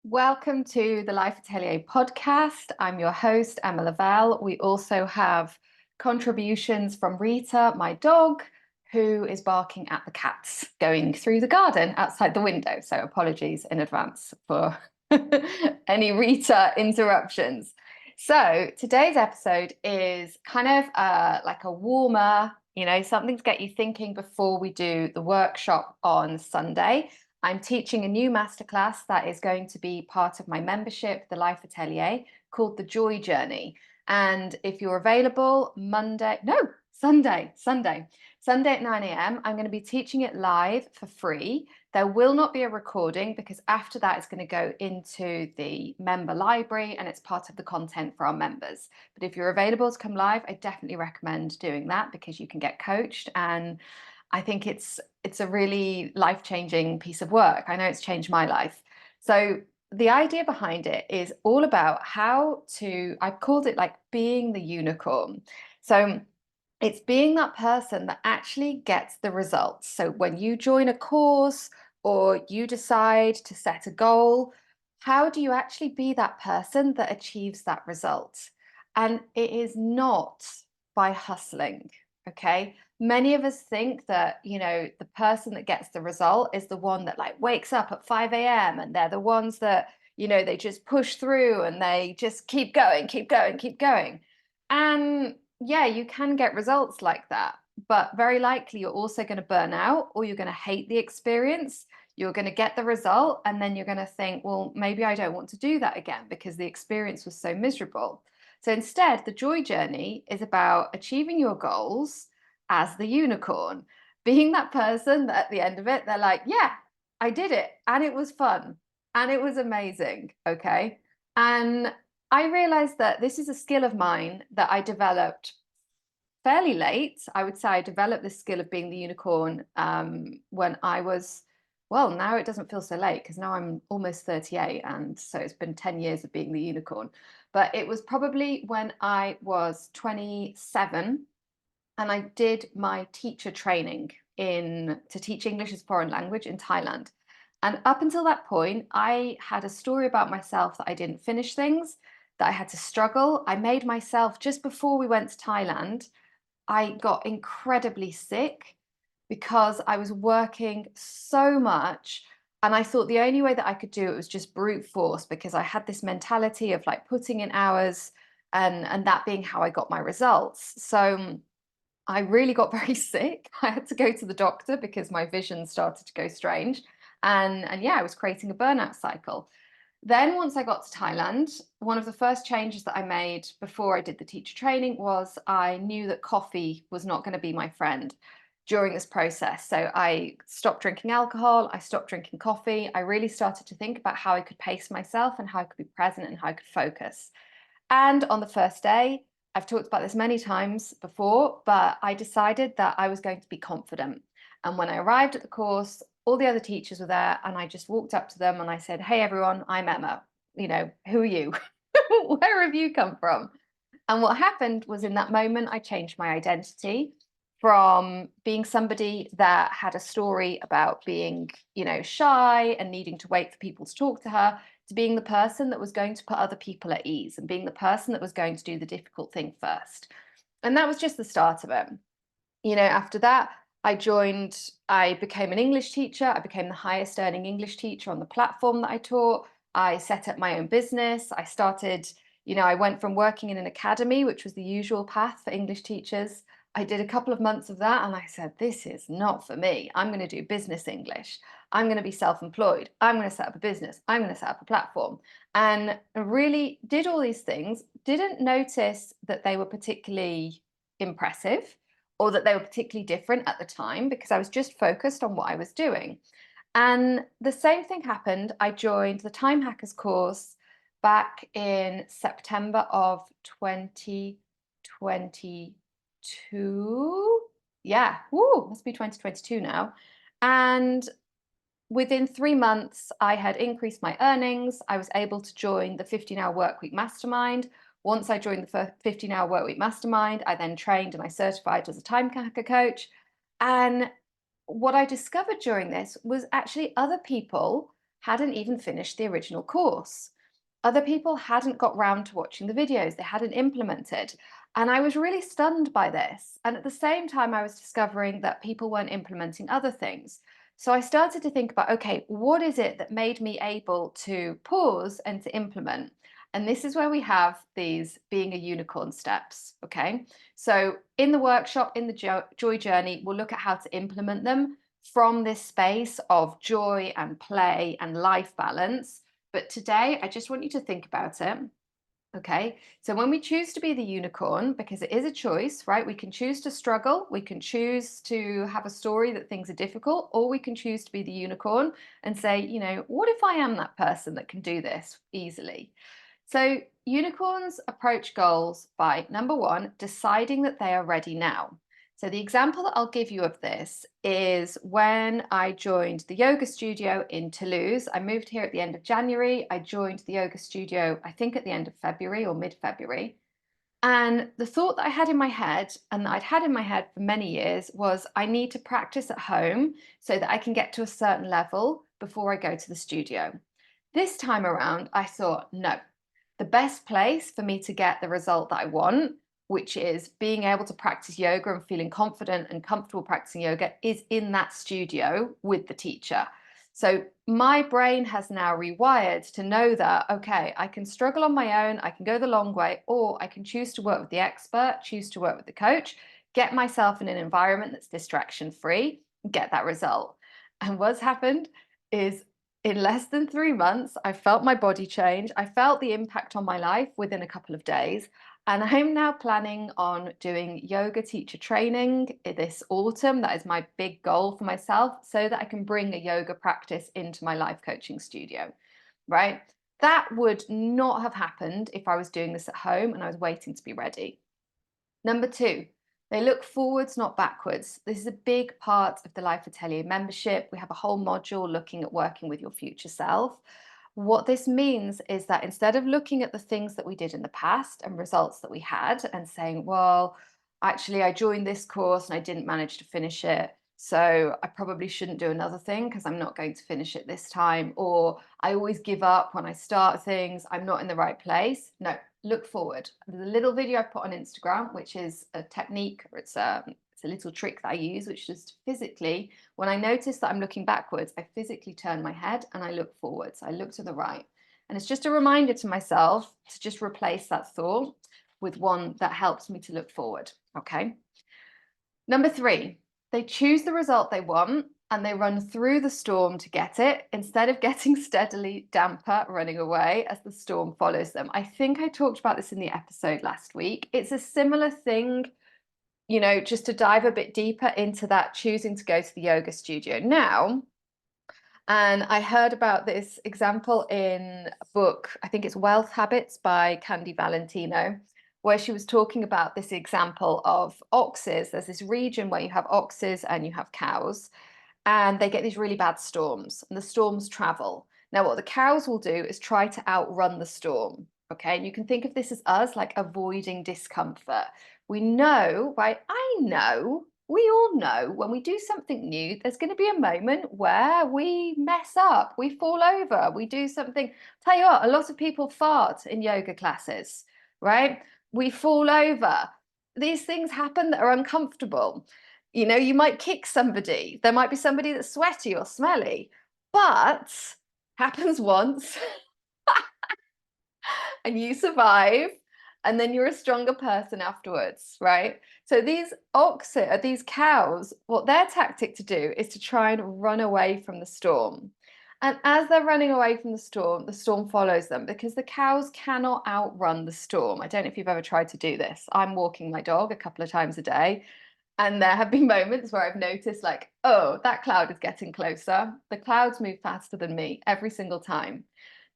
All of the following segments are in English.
Welcome to the Life Atelier podcast. I'm your host, Emma Lavelle. We also have contributions from Rita, my dog, who is barking at the cats going through the garden outside the window. So apologies in advance for any Rita interruptions. So today's episode is kind of like a warmer, something to get you thinking before we do the workshop on Sunday. I'm teaching a new masterclass that is going to be part of my membership, the Life Atelier, called The Joy Journey. And if you're available Sunday at 9 a.m., I'm going to be teaching it live for free. There will not be a recording because after that, it's going to go into the member library and it's part of the content for our members. But if you're available to come live, I definitely recommend doing that because you can get coached, and I think it's a really life-changing piece of work. I know it's changed my life. So the idea behind it is all about I've called it like being the unicorn. So it's being that person that actually gets the results. So when you join a course or you decide to set a goal, how do you actually be that person that achieves that result? And it is not by hustle. Okay. Many of us think that, the person that gets the result is the one that like wakes up at 5 a.m. and they're the ones that, they just push through and they just keep going, keep going, keep going. And yeah, you can get results like that, but very likely you're also going to burn out or you're going to hate the experience. You're going to get the result and then you're going to think, well, maybe I don't want to do that again because the experience was so miserable. So instead, the joy journey is about achieving your goals as the unicorn, being that person that at the end of it, they're like, yeah, I did it and it was fun and it was amazing. Okay. And I realized that this is a skill of mine that I developed fairly late. I would say I developed this skill of being the unicorn when I was, well, now it doesn't feel so late because now I'm almost 38. And so it's been 10 years of being the unicorn. But it was probably when I was 27 and I did my teacher training to teach English as a foreign language in Thailand. And up until that point, I had a story about myself that I didn't finish things, that I had to struggle. I made myself, just before we went to Thailand, I got incredibly sick because I was working so much. And I thought the only way that I could do it was just brute force because I had this mentality of like putting in hours and that being how I got my results. So I really got very sick. I had to go to the doctor because my vision started to go strange. And yeah, I was creating a burnout cycle. Then once I got to Thailand, one of the first changes that I made before I did the teacher training was I knew that coffee was not going to be my friend during this process. So I stopped drinking alcohol, I stopped drinking coffee. I really started to think about how I could pace myself and how I could be present and how I could focus. And on the first day, I've talked about this many times before, but I decided that I was going to be confident. And when I arrived at the course, all the other teachers were there, and I just walked up to them and I said, "Hey, everyone, I'm Emma. Who are you? Where have you come from?" And what happened was in that moment, I changed my identity from being somebody that had a story about being, shy and needing to wait for people to talk to her, to being the person that was going to put other people at ease and being the person that was going to do the difficult thing first. And that was just the start of it. After that, I became an English teacher. I became the highest earning English teacher on the platform that I taught. I set up my own business. I went from working in an academy, which was the usual path for English teachers. I did a couple of months of that and I said, this is not for me. I'm going to do business English. I'm going to be self-employed. I'm going to set up a business. I'm going to set up a platform. And I really did all these things, didn't notice that they were particularly impressive or that they were particularly different at the time because I was just focused on what I was doing. And the same thing happened. I joined the Time Hackers course back in September of 2022. Yeah, must be 2022 now. And within 3 months, I had increased my earnings. I was able to join the 15-hour workweek mastermind. Once I joined the 15-hour workweek mastermind, I then trained and I certified as a time hacker coach. And what I discovered during this was actually other people hadn't even finished the original course. Other people hadn't got round to watching the videos, they hadn't implemented. And I was really stunned by this. And at the same time, I was discovering that people weren't implementing other things. So I started to think about, okay, what is it that made me able to pause and to implement? And this is where we have these being a unicorn steps. Okay. So in the workshop, in the joy journey, we'll look at how to implement them from this space of joy and play and life balance. But today, I just want you to think about it. Okay, so when we choose to be the unicorn, because it is a choice, right? We can choose to struggle, we can choose to have a story that things are difficult, or we can choose to be the unicorn and say, what if I am that person that can do this easily? So, unicorns approach goals by number one, deciding that they are ready now. So, the example that I'll give you of this is when I joined the yoga studio in Toulouse. I moved here at the end of January. I joined the yoga studio, I think, at the end of February or mid February. And the thought that I had in my head, and that I'd had in my head for many years, was I need to practice at home so that I can get to a certain level before I go to the studio. This time around, I thought, no, the best place for me to get the result that I want, which is being able to practice yoga and feeling confident and comfortable practicing yoga, is in that studio with the teacher. So my brain has now rewired to know that, okay, I can struggle on my own, I can go the long way, or I can choose to work with the expert, choose to work with the coach, get myself in an environment that's distraction free, get that result. And what's happened is in less than 3 months, I felt my body change. I felt the impact on my life within a couple of days. And I'm now planning on doing yoga teacher training this autumn. That is my big goal for myself so that I can bring a yoga practice into my life coaching studio, right? That would not have happened if I was doing this at home and I was waiting to be ready. Number two, they look forwards, not backwards. This is a big part of the Life Atelier membership. We have a whole module looking at working with your future self. What this means is that instead of looking at the things that we did in the past and results that we had and saying, well, actually, I joined this course and I didn't manage to finish it. So I probably shouldn't do another thing because I'm not going to finish it this time. Or I always give up when I start things. I'm not in the right place. No, look forward. There's a little video I've put on Instagram, which is a technique, or it's a little trick that I use, which is just physically, when I notice that I'm looking backwards, I physically turn my head and I look forwards. I look to the right. And it's just a reminder to myself to just replace that thought with one that helps me to look forward. Okay. Number three, they choose the result they want and they run through the storm to get it instead of getting steadily damper running away as the storm follows them. I think I talked about this in the episode last week. It's a similar thing, just to dive a bit deeper into that choosing to go to the yoga studio now. And I heard about this example in a book, I think it's Wealth Habits by Candy Valentino, where she was talking about this example of oxes. There's this region where you have oxes and you have cows, and they get these really bad storms, and the storms travel. Now, what the cows will do is try to outrun the storm. Okay, and you can think of this as us like avoiding discomfort. We know, right? We all know when we do something new, there's going to be a moment where we mess up, we fall over, we do something. Tell you what, a lot of people fart in yoga classes, right? We fall over. These things happen that are uncomfortable. You might kick somebody. There might be somebody that's sweaty or smelly, but happens once and you survive, and then you're a stronger person afterwards, right? So these cows, what their tactic to do is to try and run away from the storm. And as they're running away from the storm follows them because the cows cannot outrun the storm. I don't know if you've ever tried to do this. I'm walking my dog a couple of times a day, and there have been moments where I've noticed, like, oh, that cloud is getting closer. The clouds move faster than me every single time.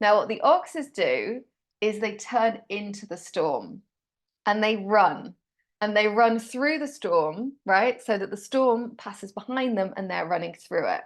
Now, what the oxes do is they turn into the storm and they run through the storm, right? So that the storm passes behind them and they're running through it.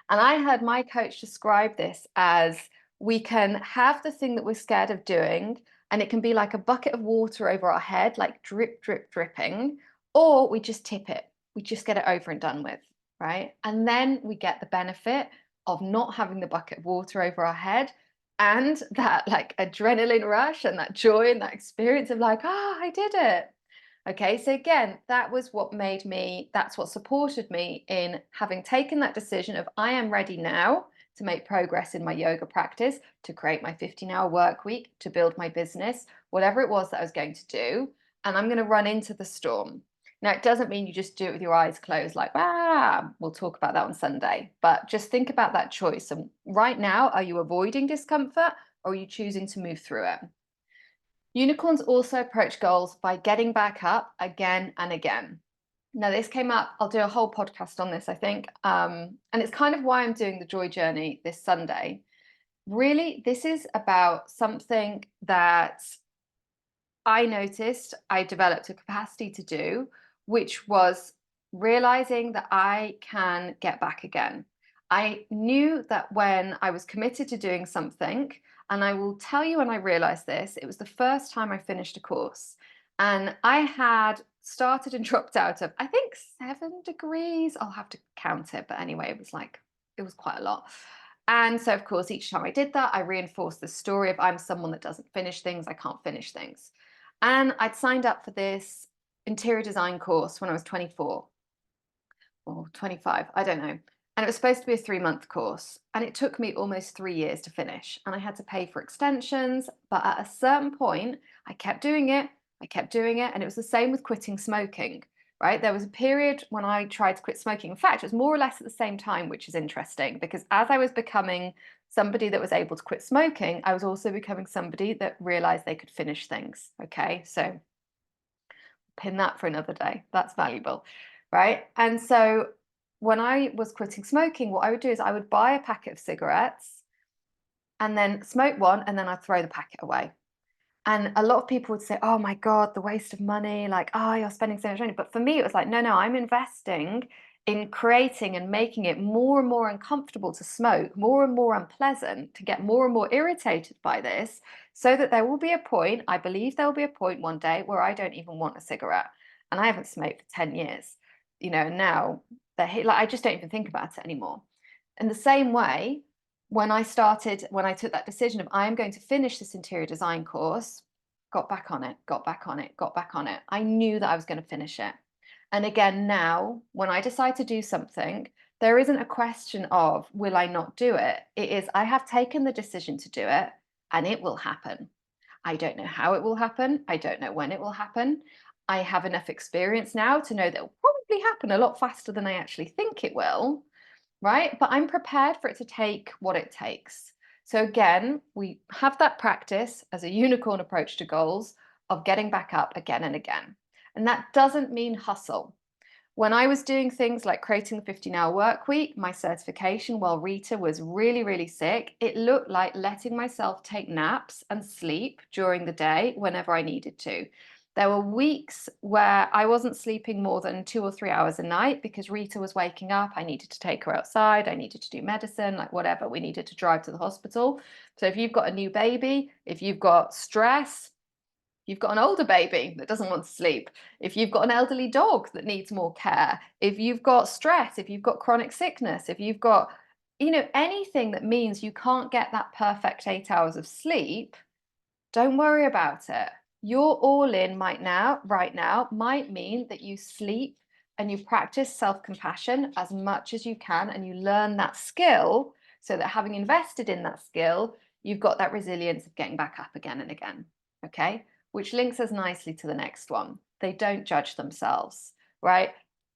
And I heard my coach describe this as we can have the thing that we're scared of doing, and it can be like a bucket of water over our head, like drip, drip, dripping, or we just tip it. We just get it over and done with, right? And then we get the benefit of not having the bucket of water over our head and that like adrenaline rush and that joy and that experience of like, oh, I did it. Okay, so again, that was what made me, that's what supported me in having taken that decision of I am ready now to make progress in my yoga practice, to create my 15-hour work week, to build my business, whatever it was that I was going to do. And I'm going to run into the storm. Now, it doesn't mean you just do it with your eyes closed, like, we'll talk about that on Sunday. But just think about that choice. And right now, are you avoiding discomfort or are you choosing to move through it? Unicorns also approach goals by getting back up again and again. Now, this came up, I'll do a whole podcast on this, I think. And it's kind of why I'm doing the joy journey this Sunday. Really, this is about something that I noticed I developed a capacity to do, which was realizing that I can get back again. I knew that when I was committed to doing something, and I will tell you when I realized this, it was the first time I finished a course. And I had started and dropped out of, I think, 7 degrees. I'll have to count it. But anyway, it was quite a lot. And so, of course, each time I did that, I reinforced the story of I'm someone that doesn't finish things, I can't finish things. And I'd signed up for this interior design course when I was 24 or 25, I don't know. And it was supposed to be a 3-month course. And it took me almost 3 years to finish. And I had to pay for extensions. But at a certain point, I kept doing it. I kept doing it. And it was the same with quitting smoking, right? There was a period when I tried to quit smoking. In fact, it was more or less at the same time, which is interesting because as I was becoming somebody that was able to quit smoking, I was also becoming somebody that realized they could finish things. Okay. So pin that for another day. That's valuable, right? And so when I was quitting smoking, what I would do is I would buy a packet of cigarettes and then smoke one and then I'd throw the packet away. And a lot of people would say, oh my God, the waste of money, like, oh, you're spending so much money. But for me, it was like, no, no, I'm investing in creating and making it more and more uncomfortable to smoke, more and more unpleasant, to get more and more irritated by this, so that there will be a point, I believe there will be a point one day where I don't even want a cigarette. And I haven't smoked for 10 years, and now like I just don't even think about it anymore. In the same way, when I took that decision of I am going to finish this interior design course, got back on it, got back on it, got back on it. I knew that I was going to finish it. And again, now, when I decide to do something, there isn't a question of, will I not do it? It is, I have taken the decision to do it and it will happen. I don't know how it will happen. I don't know when it will happen. I have enough experience now to know that it will probably happen a lot faster than I actually think it will, right? But I'm prepared for it to take what it takes. So again, we have that practice as a unicorn approach to goals of getting back up again and again. And that doesn't mean hustle. When I was doing things like creating the 15-hour work week, my certification while Rita was really, really sick, it looked like letting myself take naps and sleep during the day whenever I needed to. There were weeks where I wasn't sleeping more than 2 or 3 hours a night because Rita was waking up. I needed to take her outside. I needed to do medicine, like whatever. We needed to drive to the hospital. So if you've got a new baby, if you've got stress, you've got an older baby that doesn't want to sleep, if you've got an elderly dog that needs more care, if you've got stress, if you've got chronic sickness, if you've got, anything that means you can't get that perfect 8 hours of sleep, don't worry about it. Your all in right now might mean that you sleep and you practice self-compassion as much as you can and you learn that skill so that having invested in that skill, you've got that resilience of getting back up again and again. Okay? Which links us nicely to the next one. They don't judge themselves, right?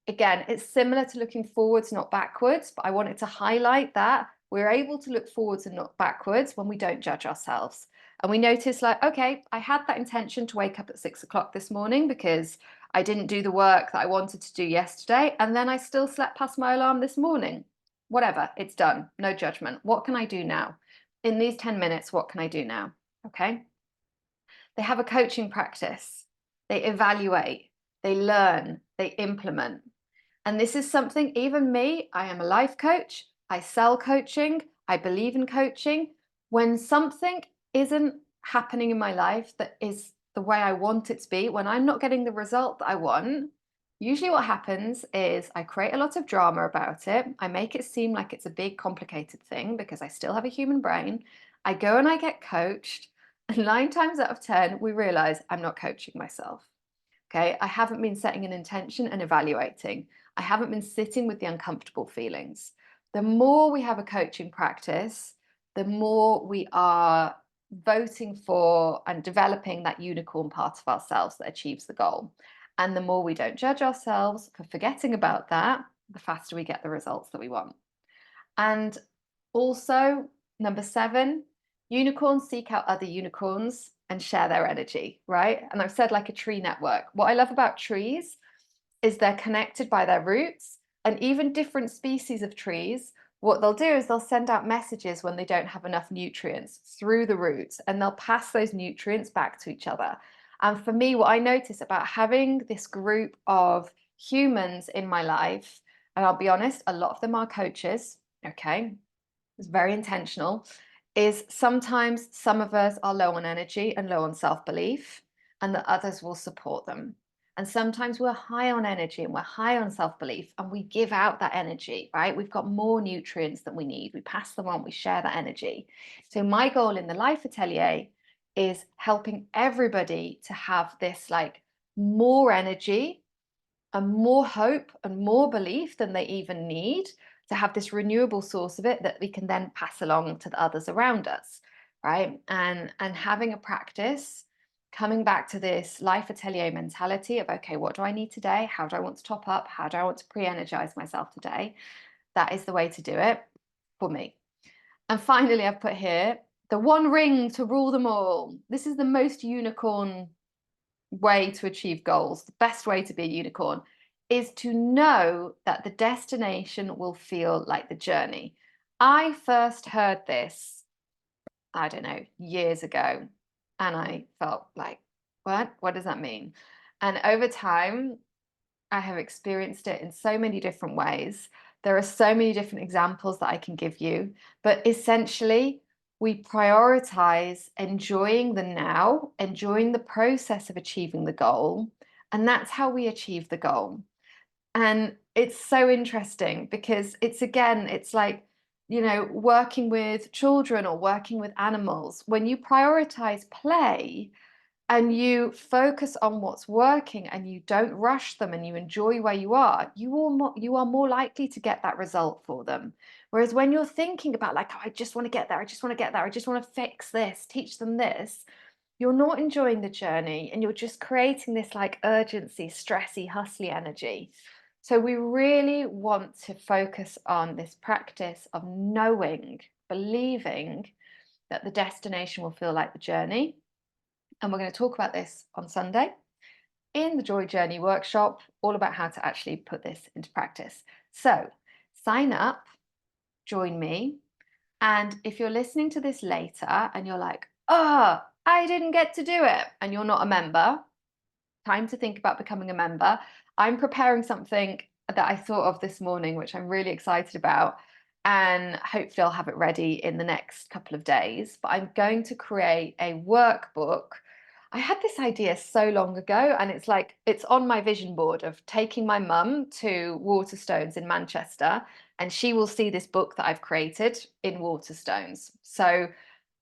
Again, it's similar to looking forwards, not backwards, but I wanted to highlight that we're able to look forwards and not backwards when we don't judge ourselves. And we notice like, okay, I had that intention to wake up at 6 o'clock this morning because I didn't do the work that I wanted to do yesterday. And then I still slept past my alarm this morning. Whatever, it's done. No judgment. What can I do now? In these 10 minutes, what can I do now? Okay. They have a coaching practice. They evaluate, they learn, they implement. And this is something, even me, I am a life coach. I sell coaching. I believe in coaching. When something isn't happening in my life that is the way I want it to be, when I'm not getting the result that I want, Usually what happens is I create a lot of drama about it. I make it seem like it's a big complicated thing because I still have a human brain. I go and I get coached, and 9 times out of 10, we realize I'm not coaching myself. Okay, I haven't been setting an intention and evaluating. I haven't been sitting with the uncomfortable feelings. The more we have a coaching practice, the more we are voting for and developing that unicorn part of ourselves that achieves the goal. And the more we don't judge ourselves for forgetting about that, the faster we get the results that we want. And also, number 7, unicorns seek out other unicorns and share their energy, right? And I've said like a tree network. What I love about trees is they're connected by their roots, and even different species of trees, what they'll do is they'll send out messages when they don't have enough nutrients through the roots, and they'll pass those nutrients back to each other. And for me, what I notice about having this group of humans in my life, and I'll be honest, a lot of them are coaches, okay? It's very intentional, is sometimes some of us are low on energy and low on self-belief, and the others will support them. And sometimes we're high on energy and we're high on self-belief, and we give out that energy, right? We've got more nutrients than we need. We pass them on, we share that energy. So my goal in the Life Atelier is helping everybody to have this like more energy and more hope and more belief than they even need, to have this renewable source of it that we can then pass along to the others around us, right? And having a practice, coming back to this Life Atelier mentality of, okay, what do I need today? How do I want to top up? How do I want to pre-energize myself today? That is the way to do it for me. And finally, I've put here the one ring to rule them all. This is the most unicorn way to achieve goals, the best way to be a unicorn, is to know that the destination will feel like the journey. I first heard this, I don't know, years ago, and I felt like, what? What does that mean? And over time, I have experienced it in so many different ways. There are so many different examples that I can give you, but essentially, we prioritize enjoying the now, enjoying the process of achieving the goal, and that's how we achieve the goal. And it's so interesting because it's again, it's like, working with children or working with animals. When you prioritize play, and you focus on what's working and you don't rush them and you enjoy where you are more likely to get that result for them. Whereas when you're thinking about like, oh, I just want to get there, I just want to get there, I just want to fix this, teach them this, you're not enjoying the journey and you're just creating this like urgency, stressy, hustly energy. So we really want to focus on this practice of knowing, believing that the destination will feel like the journey. And we're going to talk about this on Sunday in the Joy Journey workshop, all about how to actually put this into practice. So sign up, join me. And if you're listening to this later and you're like, oh, I didn't get to do it, and you're not a member, time to think about becoming a member. I'm preparing something that I thought of this morning, which I'm really excited about. And hopefully I'll have it ready in the next couple of days. But I'm going to create a workbook. I had this idea so long ago, and it's like it's on my vision board of taking my mum to Waterstones in Manchester, and she will see this book that I've created in Waterstones. So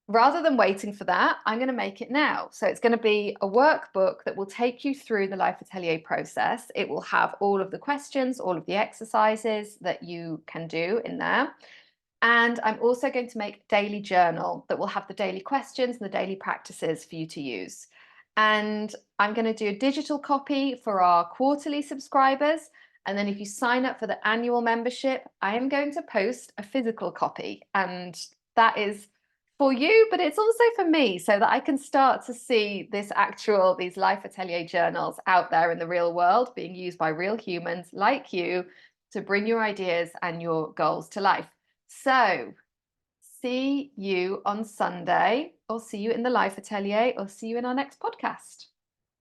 rather than waiting for that, I'm going to make it now. So it's going to be a workbook that will take you through the Life Atelier process. It will have all of the questions, all of the exercises that you can do in there. And I'm also going to make a daily journal that will have the daily questions and the daily practices for you to use. And I'm going to do a digital copy for our quarterly subscribers. And then if you sign up for the annual membership, I am going to post a physical copy. And that is for you, but it's also for me, so that I can start to see these Life Atelier journals out there in the real world being used by real humans like you to bring your ideas and your goals to life. So see you on Sunday, or see you in the Life Atelier, or see you in our next podcast.